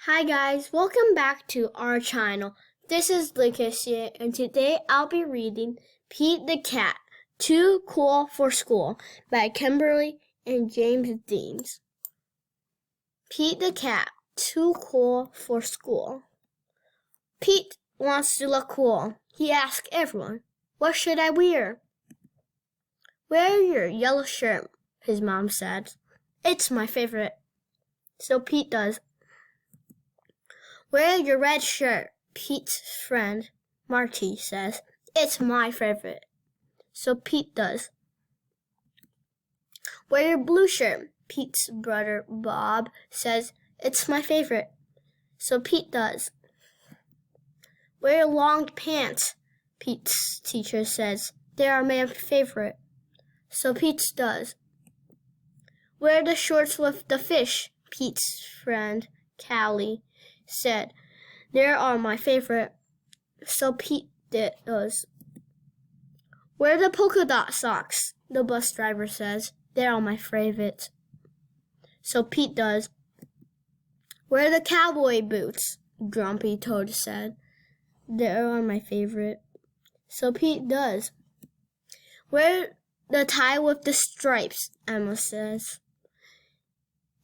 Hi guys, welcome back to our channel. This is Lucas here, and today I'll be reading Pete the Cat, Too Cool for School by Kimberly and James Deans. Pete the Cat, Too Cool for School. Pete wants to look cool. He asks everyone, "What should I wear?" "Wear your yellow shirt," his mom said. "It's my favorite." So Pete does. "Wear your red shirt," Pete's friend Marty says. "It's my favorite." So Pete does. "Wear your blue shirt," Pete's brother Bob says. "It's my favorite." So Pete does. "Wear your long pants," Pete's teacher says. "They are my favorite." So Pete does. "Wear the shorts with the fish," Pete's friend Callie said. "They are my favorite." So Pete does. "Wear the polka dot socks," the bus driver says. "They are my favorite." So Pete does. "Wear the cowboy boots," Grumpy Toad said. "They are my favorite." So Pete does. "Wear the tie with the stripes," Emma says.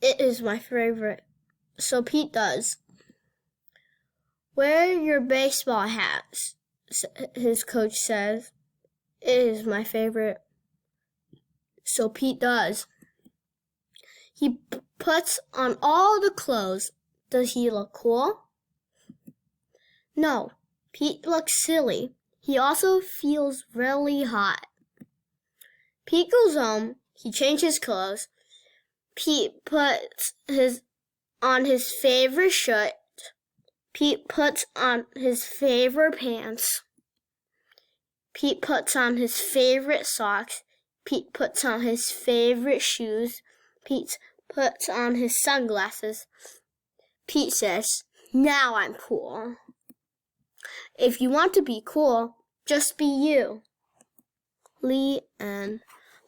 "It is my favorite." So Pete does. "Wear your baseball hats," his coach says. "It is my favorite." So Pete does. He puts on all the clothes. Does he look cool? No, Pete looks silly. He also feels really hot. Pete goes home. He changes clothes. Pete puts on his favorite shirt. Pete puts on his favorite pants. Pete puts on his favorite socks. Pete puts on his favorite shoes. Pete puts on his sunglasses. Pete says, "Now I'm cool." If you want to be cool, just be you. Lee, and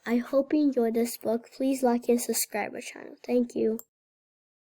I hope you enjoyed this book. Please like and subscribe our channel. Thank you.